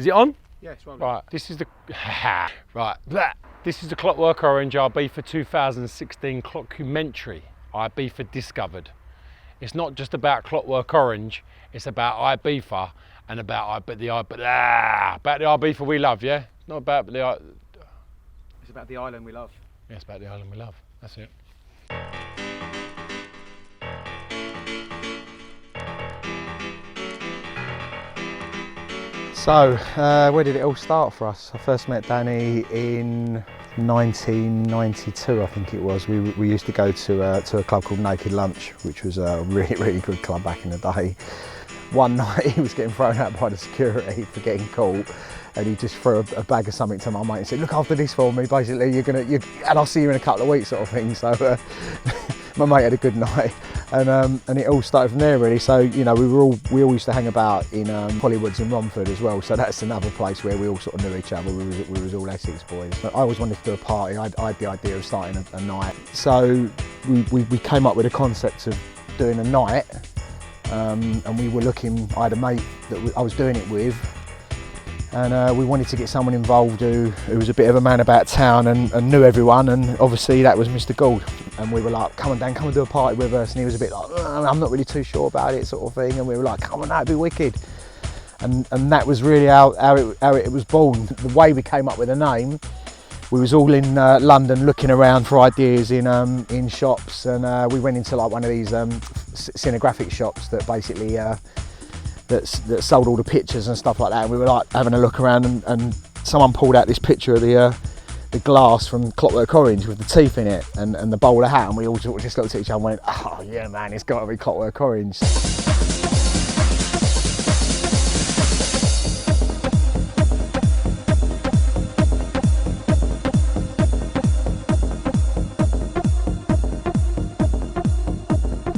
Is it on? Yes, well done. Right, this is the right. Blah. This is the Clockwork Orange Ibiza 2016 Clockumentary. Ibiza Discovered. It's not just about Clockwork Orange. It's about Ibiza and about the Ibiza we love. Yeah, not about the. It's about the island we love. Yeah, it's about the island we love. That's it. So, where did it all start for us? I first met Danny in 1992, I think it was. We used to go to a club called Naked Lunch, which was a really good club back in the day. One night he was getting thrown out by the security for getting caught, and he just threw a bag of something to my mate and said, "Look after this for me, basically, and I'll see you in a couple of weeks," sort of thing. So my mate had a good night, and it all started from there really. So we all used to hang about in Hollywoods in Romford as well. So that's another place where we all sort of knew each other. We was all Essex boys. I always wanted to do a party. I had the idea of starting a night. So we came up with a concept of doing a night, and we were looking. I had a mate that I was doing it with. And we wanted to get someone involved who was a bit of a man about town and knew everyone, and obviously that was Mr. Gould. And we were like, "Come on Dan, come and do a party with us," and he was a bit like, "I'm not really too sure about it," sort of thing. And we were like, "Come on, that'd be wicked." And that was really how it was born. The way we came up with the name, we was all in London looking around for ideas in shops, and we went into like one of these scenographic shops that basically that sold all the pictures and stuff like that, and we were like having a look around, and someone pulled out this picture of the glass from Clockwork Orange with the teeth in it and the bowler hat, and we all sort of just looked at each other and went, "Oh yeah man, it's got to be Clockwork Orange."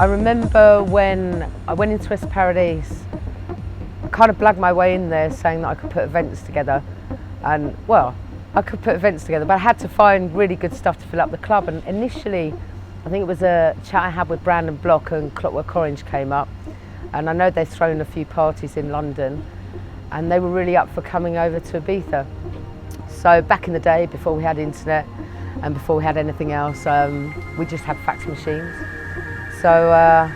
I remember when I went into West Paradise, kind of blagged my way in there saying that I could put events together, and well, I could put events together, but I had to find really good stuff to fill up the club. And initially I think it was a chat I had with Brandon Block, and Clockwork Orange came up, and I know they've thrown a few parties in London, and they were really up for coming over to Ibiza. So back in the day, before we had internet and before we had anything else, we just had fax machines. So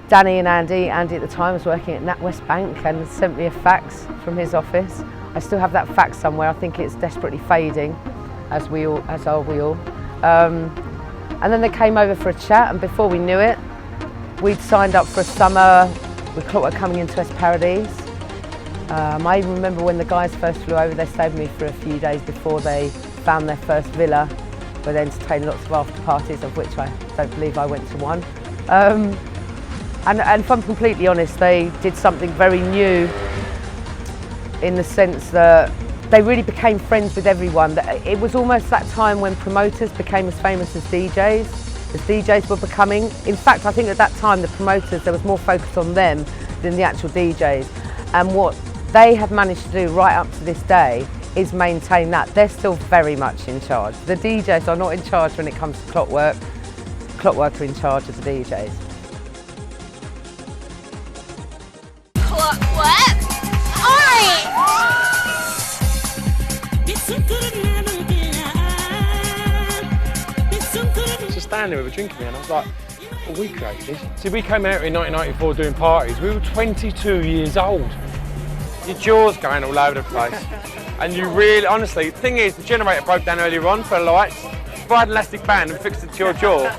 Danny and Andy at the time was working at NatWest Bank and sent me a fax from his office. I still have that fax somewhere. I think it's desperately fading, as are we all. And then they came over for a chat, and before we knew it, we'd signed up for a summer with Clockwork coming into West Paradise. I even remember when the guys first flew over, they stayed with me for a few days before they found their first villa, where they entertained lots of after parties, of which I don't believe I went to one. And if I'm completely honest, they did something very new in the sense that they really became friends with everyone. It was almost that time when promoters became as famous as DJs were becoming. In fact, I think at that time the promoters, there was more focus on them than the actual DJs. And what they have managed to do right up to this day is maintain that. They're still very much in charge. The DJs are not in charge when it comes to Clockwork. Clockwork are in charge of the DJs. Clockwork Orange! Just standing there with a drink in me, and I was like, "Well, we created this." See, we came out in 1994 doing parties. We were 22 years old. Your jaw's going all over the place. And you really, honestly, the thing is, the generator broke down earlier on for the lights. If I had an elastic band and fixed it to your jaw,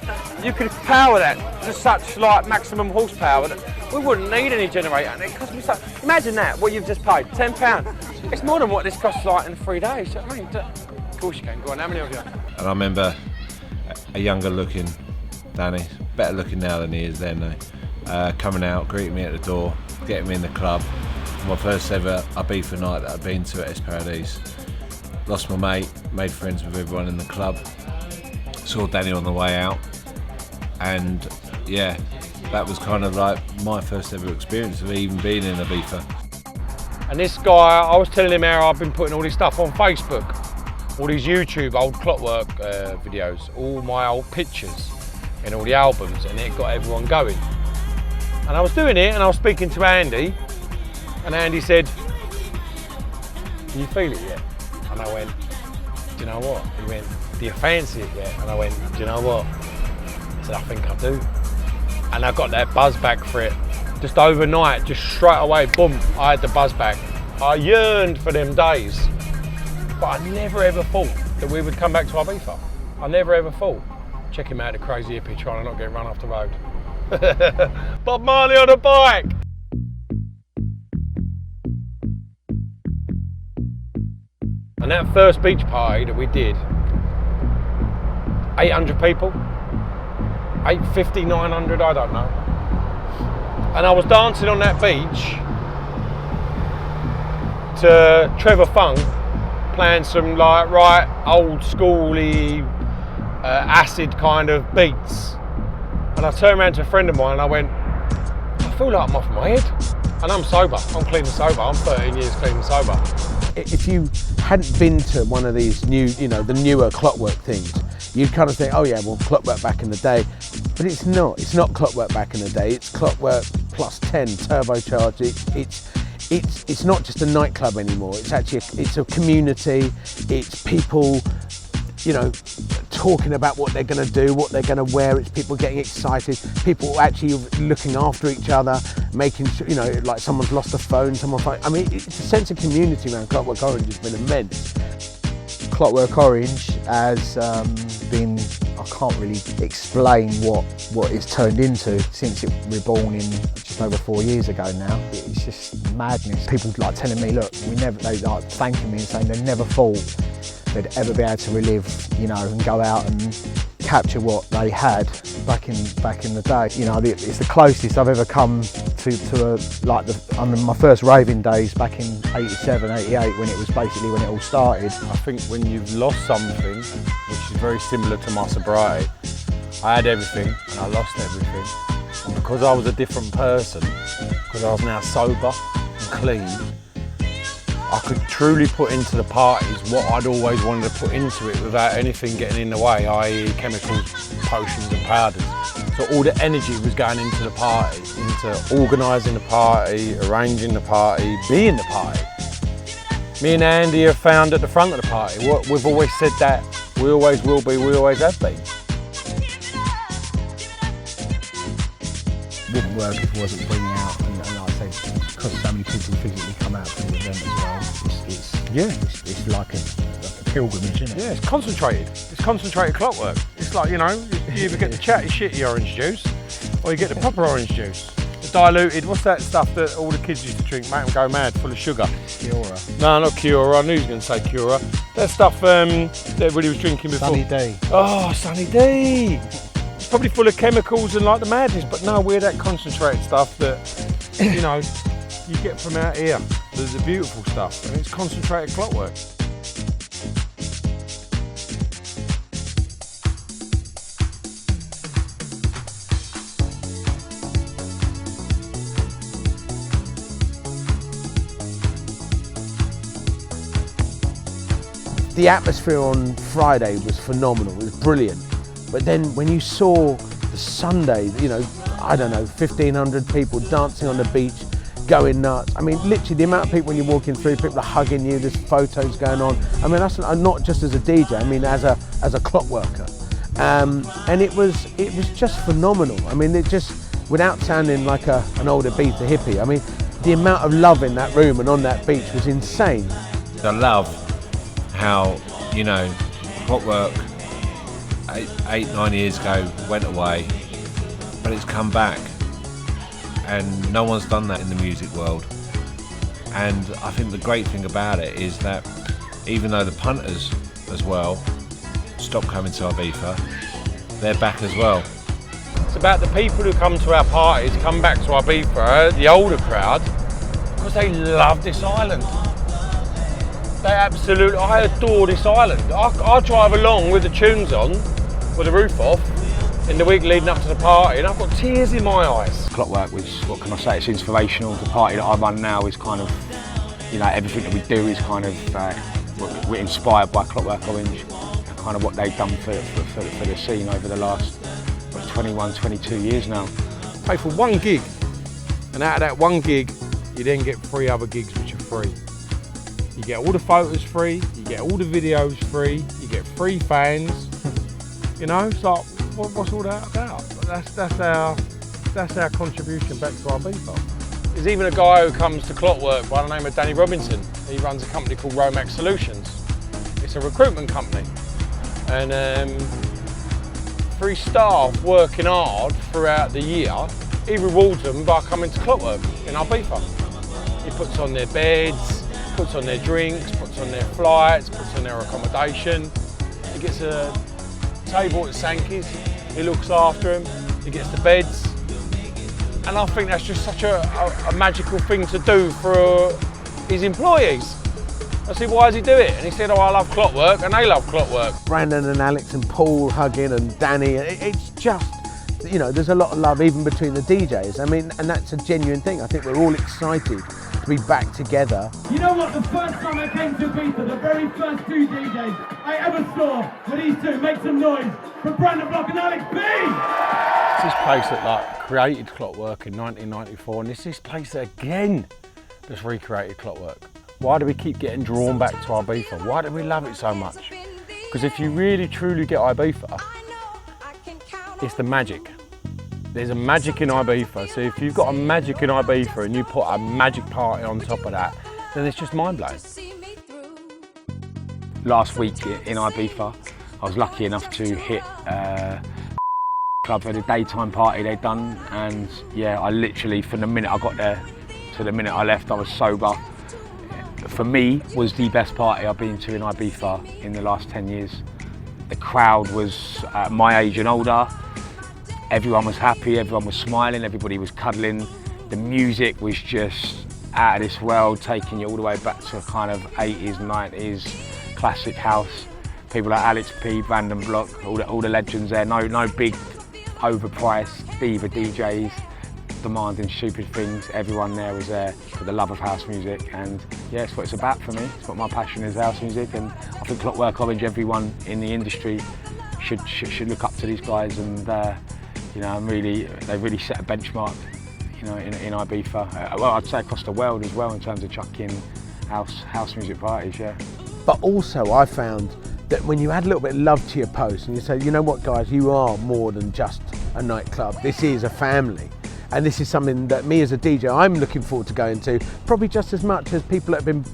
you could power that to such like maximum horsepower that we wouldn't need any generator. And it cost me so. Imagine that, what you've just paid, £10. It's more than what this costs like in 3 days. You know what I mean? Of course you can. Go on, how many of you? And I remember a younger looking Danny, better looking now than he is then though, coming out, greeting me at the door, getting me in the club. My first ever Ibiza night that I'd been to at West Paradise. Lost my mate, made friends with everyone in the club. Saw Danny on the way out, and yeah, that was kind of like my first ever experience of even being in Ibiza. And this guy, I was telling him how I've been putting all this stuff on Facebook, all these YouTube old Clockwork videos, all my old pictures and all the albums, and it got everyone going. And I was doing it, and I was speaking to Andy, and Andy said, can you feel it yet? And I went, do you know what? He went, do you fancy it yet? And I went, do you know what? I said, I think I do. And I got that buzz back for it. Just overnight, just straight away, boom, I had the buzz back. I yearned for them days, but I never ever thought that we would come back to Ibiza. I never ever thought. Check him out, the crazy hippie trying to not get run off the road. Bob Marley on a bike. And that first beach party that we did, 800 people, 850, 900, I don't know. And I was dancing on that beach to Trevor Funk playing some like right old schooly acid kind of beats. And I turned around to a friend of mine and I went, I feel like I'm off my head. And I'm sober, I'm clean and sober, I'm 13 years clean and sober. If you hadn't been to one of these new, the newer Clockwork things, you'd kind of think, oh yeah, well, Clockwork back in the day. But it's not Clockwork back in the day, it's Clockwork plus 10 turbocharged. It's not just a nightclub anymore, it's actually it's a community, it's people, talking about what they're going to do, what they're going to wear, it's people getting excited, people actually looking after each other, making sure, like someone's lost a phone, I mean, it's a sense of community around Clockwork Orange has been immense. Clockwork Orange has been, I can't really explain what it's turned into since it reborn in just over 4 years ago now. It's just madness. People like telling me, look, they like thanking me and saying they never thought they'd ever be able to relive, and go out and capture what they had back in the day. It's the closest I've ever come to my first raving days back in 87, 88 when it all started. I think when you've lost something, which is very similar to my sobriety, I had everything and I lost everything. And because I was a different person, because I was now sober and clean, I could truly put into the parties what I'd always wanted to put into it without anything getting in the way, i.e. chemicals, potions and powders. So all the energy was going into the party, into organising the party, arranging the party, being the party. Me and Andy are found at the front of the party. We've always said that, we always will be, we always have been. Wouldn't work if it wasn't bringing out, and like I say, because so many people physically come out to the event as well. It's like a pilgrimage, isn't it? Yeah, it's concentrated. It's concentrated clockwork. It's like, you either get the chatty shitty orange juice or you get the proper orange juice. The diluted, what's that stuff that all the kids used to drink, make them go mad, full of sugar? Cura. No, not Cura, I knew he was going to say Cura. That stuff that everybody was drinking before. Sunny D. Oh, Sunny D. It's probably full of chemicals and like the madness, but no, we're that concentrated stuff that, you get from out here. There's the beautiful stuff, and it's concentrated clockwork. The atmosphere on Friday was phenomenal, it was brilliant. But then when you saw the Sunday, 1,500 people dancing on the beach, going nuts. I mean, literally the amount of people when you're walking through, people are hugging you, there's photos going on. I mean, that's not just as a DJ, I mean as a clockworker. And it was just phenomenal. I mean, it just, without sounding like an old Ibiza hippie, I mean, the amount of love in that room and on that beach was insane. I love how, Clockwork 8-9 years ago went away, but it's come back. And no one's done that in the music world. And I think the great thing about it is that even though the punters as well stopped coming to Ibiza, they're back as well. It's about the people who come to our parties, come back to Ibiza, the older crowd, because they love this island. I adore this island. I drive along with the tunes on, with the roof off, in the week leading up to the party, and I've got tears in my eyes. Clockwork was, what can I say, it's inspirational. The party that I run now is kind of, everything that we do is kind of, we're inspired by Clockwork Orange, and kind of what they've done for the scene over the last 21, 22 years now. Pay for one gig, and out of that one gig, you then get 3 other gigs which are free. You get all the photos free, you get all the videos free, you get free fans. You know, it's like, what's all that about? That's our contribution back to Ibiza. There's even a guy who comes to Clockwork by the name of Danny Robinson. He runs a company called Romax Solutions. It's a recruitment company. And for his staff working hard throughout the year, he rewards them by coming to Clockwork in Ibiza. He puts on their beds, puts on their drinks, puts on their flights, puts on their accommodation. He gets a table at Sankey's, he looks after him, he gets the beds. And I think that's just such a magical thing to do for his employees. I said, why does he do it? And he said, oh, I love Clockwork, and they love Clockwork. Brandon and Alex and Paul hugging and Danny, it's just, you know, there's a lot of love even between the DJs. I mean, and that's a genuine thing. I think we're all excited to be back together. You know what, the first time I came to Ibiza, the very first two DJs I ever saw were these two. Make some noise for Brandon Block and Alex B! It's this place that like created Clockwork in 1994, and it's this place that again that's recreated Clockwork. Why do we keep getting drawn back to Ibiza? Why do we love it so much? Because if you really truly get Ibiza, it's the magic. There's a magic in Ibiza, so if you've got a magic in Ibiza and you put a magic party on top of that, then it's just mind-blowing. Last week in Ibiza, I was lucky enough to hit club for the daytime party they'd done, and yeah, I literally, from the minute I got there to the minute I left, I was sober. For me, was the best party I've been to in Ibiza in the last 10 years. The crowd was my age and older. Everyone was happy, everyone was smiling, everybody was cuddling. The music was just out of this world, taking you all the way back to a kind of 80s, 90s classic house. People like Alex P, Brandon Block, all the legends there. No big overpriced diva DJs demanding stupid things. Everyone there was there for the love of house music, and yeah, it's what it's about for me. It's what my passion is, house music, and I think Clockwork Orange, everyone in the industry should look up to these guys, and you know, they've really set a benchmark, you know, in Ibiza. Well, I'd say across the world as well in terms of chucking house music parties, yeah. But also I found that when you add a little bit of love to your post and you say, you know what guys, you are more than just a nightclub, this is a family. And this is something that me as a DJ, I'm looking forward to going to, probably just as much as people that have been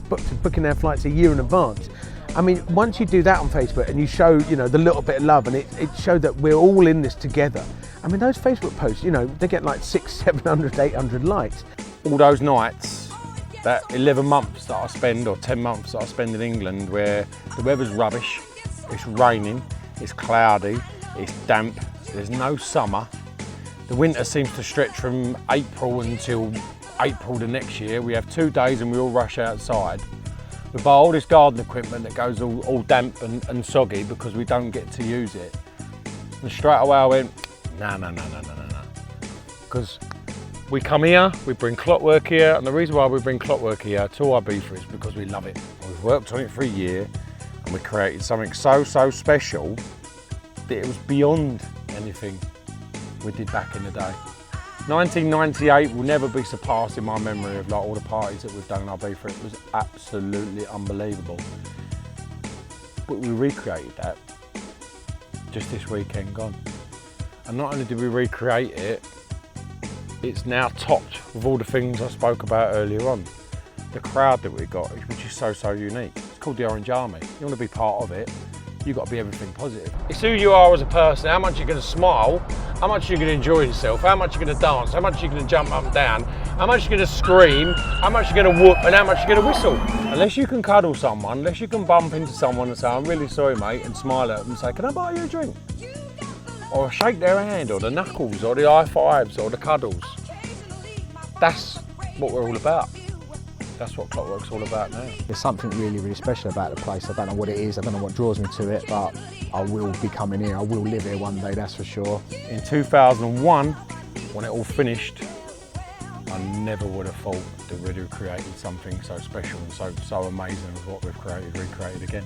booking their flights a year in advance. I mean, once you do that on Facebook and you show, you know, the little bit of love, and it showed that we're all in this together. I mean, those Facebook posts, you know, they get like 600, 700, 800 likes. All those nights, that 11 months that I spend, or 10 months that I spend in England, where the weather's rubbish, it's raining, it's cloudy, it's damp, there's no summer. The winter seems to stretch from April until April the next year. We have 2 days and we all rush outside. We buy all this garden equipment that goes all damp and soggy because we don't get to use it. And straight away I went, no. Because we come here, we bring Clockwork here, and the reason why we bring Clockwork here to Ibiza is because we love it. We've worked on it for a year and we created something so special that it was beyond anything we did back in the day. 1998 will never be surpassed in my memory of like all the parties that we've done in Ibiza. It was absolutely unbelievable. But we recreated that just this weekend gone. And not only did we recreate it, it's now topped with all the things I spoke about earlier on. The crowd that we got, which is so unique. It's called the Orange Army. You want to be part of it, you've got to be everything positive. It's who you are as a person, how much you're going to smile, how much you're going to enjoy yourself, how much you're going to dance, how much you're going to jump up and down, how much you're going to scream, how much you're going to whoop, and how much you're going to whistle. Unless you can cuddle someone, unless you can bump into someone and say, I'm really sorry mate, and smile at them and say, can I buy you a drink? Or shake their hand, or the knuckles, or the high fives, or the cuddles. That's what we're all about. That's what Clockwork's all about now. There's something really special about the place. I don't know what it is, I don't know what draws me to it, but I will be coming here, I will live here one day, that's for sure. In 2001, when it all finished, I never would have thought that we'd have created something so special and so amazing as what we've recreated again.